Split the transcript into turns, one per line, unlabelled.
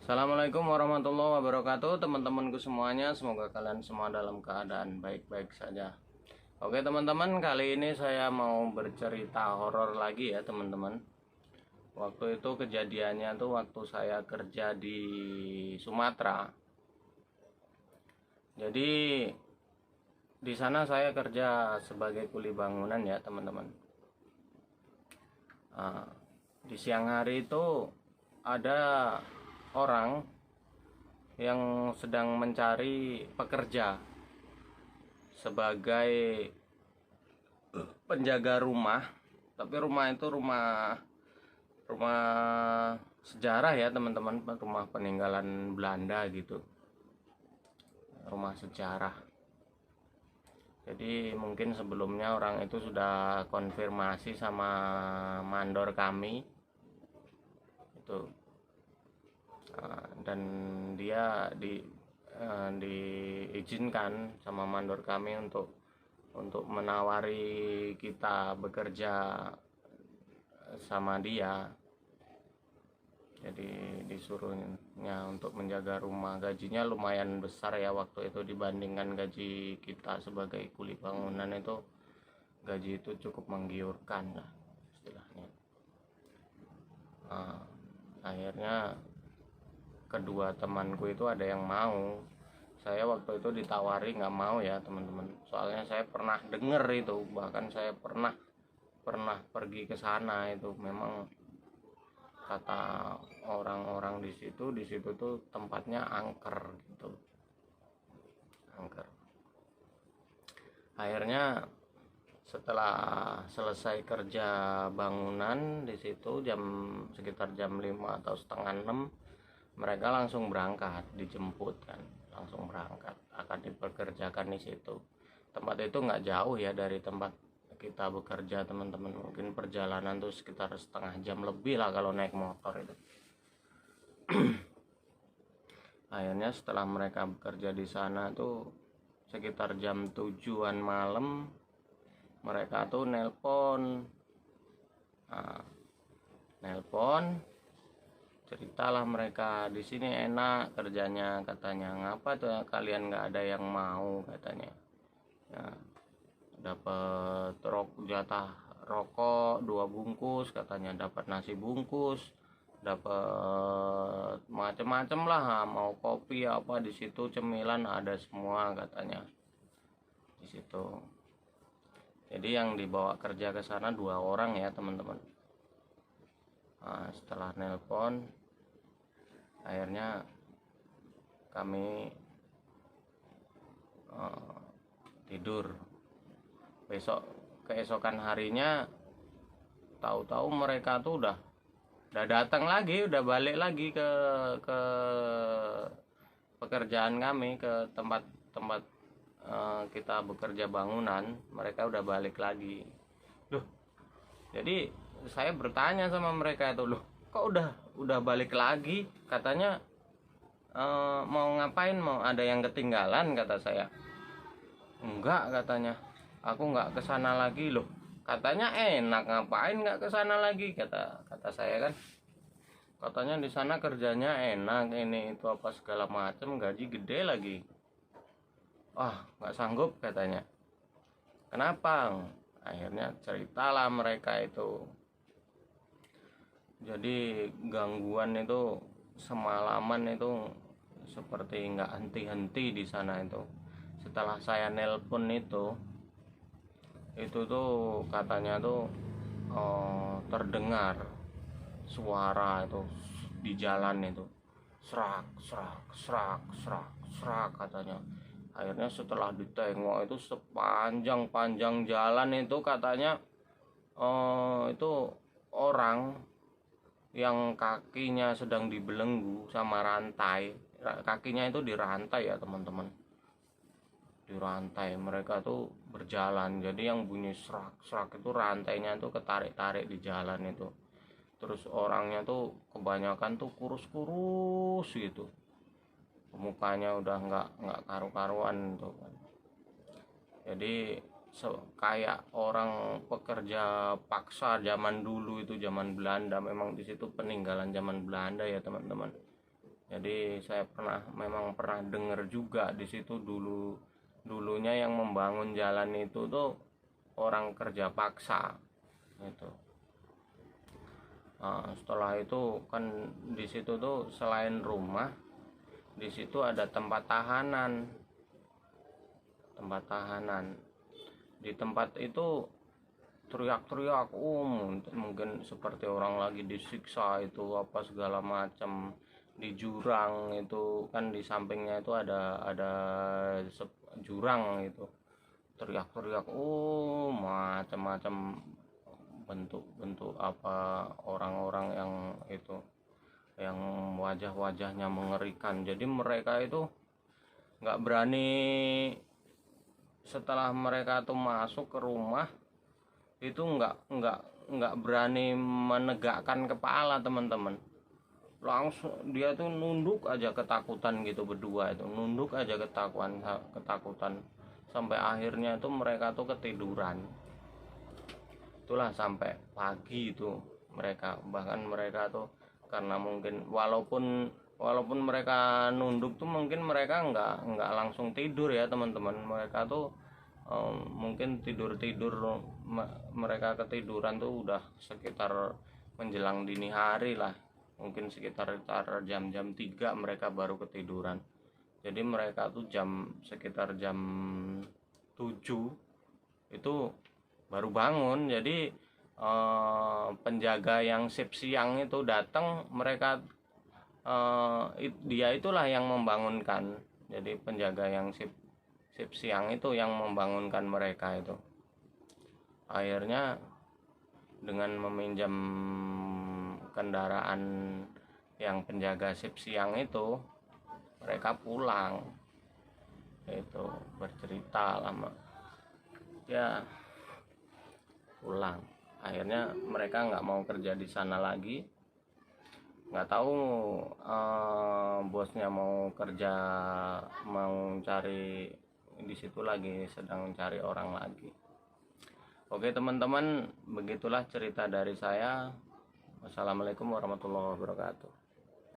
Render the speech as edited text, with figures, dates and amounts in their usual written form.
Assalamualaikum warahmatullahi wabarakatuh, teman-temanku semuanya. Semoga kalian semua dalam keadaan baik-baik saja. Oke teman-teman, kali ini saya mau bercerita horor lagi ya teman-teman. Waktu itu kejadiannya tuh waktu saya kerja di Sumatera. Jadi di sana saya kerja sebagai kuli bangunan ya teman-teman. Di siang hari itu ada orang yang sedang mencari pekerja sebagai penjaga rumah, tapi rumah itu rumah rumah sejarah ya teman-teman, rumah peninggalan Belanda gitu, rumah sejarah. Jadi mungkin sebelumnya orang itu sudah konfirmasi sama mandor kami itu, dan dia diizinkan sama mandor kami untuk menawari kita bekerja sama dia. Jadi disuruhnya untuk menjaga rumah. Gajinya lumayan besar ya waktu itu, dibandingkan gaji kita sebagai kuli bangunan itu. Gaji itu cukup menggiurkan lah istilahnya. Akhirnya kedua temanku itu ada yang mau. Saya waktu itu ditawari nggak mau ya teman-teman, soalnya saya pernah denger itu, bahkan saya pernah pergi ke sana. Itu memang kata orang-orang di situ tuh tempatnya angker gitu, angker. Akhirnya setelah selesai kerja bangunan di situ sekitar jam 5 atau setengah 6, mereka langsung berangkat, dijemput kan, langsung berangkat, akan dipekerjakan di situ. Tempat itu nggak jauh ya dari tempat kita bekerja teman-teman, mungkin perjalanan tuh sekitar setengah jam lebih lah kalau naik motor itu. Akhirnya setelah mereka bekerja di sana tuh sekitar jam 7-an malam, mereka tuh nelpon, ceritalah mereka, di sini enak kerjanya katanya. Ngapa tuh kalian nggak ada yang mau katanya ya, dapat jatah rokok 2 bungkus katanya, dapat nasi bungkus, dapat macem-macem lah, mau kopi apa di situ, cemilan ada semua katanya di situ. Jadi yang dibawa kerja ke sana 2 orang ya teman-teman. Setelah nelpon, akhirnya kami tidur. Besok keesokan harinya tahu-tahu mereka tuh udah datang lagi, udah balik lagi ke pekerjaan kami, ke tempat kita bekerja bangunan. Mereka udah balik lagi. Loh, jadi saya bertanya sama mereka itu, loh kok udah balik lagi, katanya mau ngapain, mau ada yang ketinggalan kata saya. Enggak katanya, aku nggak kesana lagi. Loh katanya enak, ngapain nggak kesana lagi, kata saya kan. Katanya di sana kerjanya enak, ini itu apa segala macam, gaji gede lagi. Nggak sanggup katanya. Kenapa? Akhirnya ceritalah mereka itu. Jadi gangguan itu semalaman itu seperti nggak henti-henti di sana itu. Setelah saya nelpon itu tuh katanya tuh terdengar suara itu di jalan itu, serak serak serak serak serak katanya. Akhirnya setelah ditengok itu sepanjang jalan itu katanya itu orang yang kakinya sedang dibelenggu sama rantai. Kakinya itu dirantai ya teman-teman, dirantai. Mereka tuh berjalan, jadi yang bunyi serak-serak itu rantainya tuh ketarik-tarik di jalan itu. Terus orangnya tuh kebanyakan tuh kurus-kurus gitu, mukanya udah nggak karu-karuan tuh kan. Jadi kayak orang pekerja paksa zaman dulu itu, zaman Belanda. Memang di situ peninggalan zaman Belanda ya teman-teman. Jadi saya memang pernah dengar juga di situ dulunya yang membangun jalan itu tuh orang kerja paksa gitu. Nah, setelah itu kan di situ tuh selain rumah, di situ ada tempat tahanan. Di tempat itu teriak-teriak, mungkin seperti orang lagi disiksa itu apa segala macam. Di jurang itu kan di sampingnya itu ada jurang itu, teriak-teriak macam-macam bentuk-bentuk apa orang-orang yang itu, yang wajah-wajahnya mengerikan. Jadi mereka itu nggak berani, setelah mereka tuh masuk ke rumah itu nggak berani menegakkan kepala, teman-teman. Langsung dia tuh nunduk aja ketakutan gitu, berdua itu nunduk aja ketakutan sampai akhirnya itu mereka tuh ketiduran. Itulah sampai pagi itu bahkan mereka tuh karena mungkin walaupun mereka nunduk tuh mungkin mereka nggak langsung tidur ya teman-teman. Mereka tuh mungkin tidur mereka ketiduran tuh udah sekitar menjelang dini hari lah, mungkin sekitar jam 3 mereka baru ketiduran. Jadi mereka tuh sekitar jam 7 itu baru bangun. Jadi penjaga yang shift siang itu datang, mereka dia itulah yang membangunkan. Jadi penjaga yang shift siang itu yang membangunkan mereka itu. Akhirnya dengan meminjam kendaraan yang penjaga shift siang itu, mereka pulang. Itu bercerita lama ya, pulang. Akhirnya mereka nggak mau kerja di sana lagi. Nggak tahu bosnya mau kerja, mau cari di situ lagi, sedang cari orang lagi. Oke teman-teman, begitulah cerita dari saya. Wassalamualaikum warahmatullahi wabarakatuh.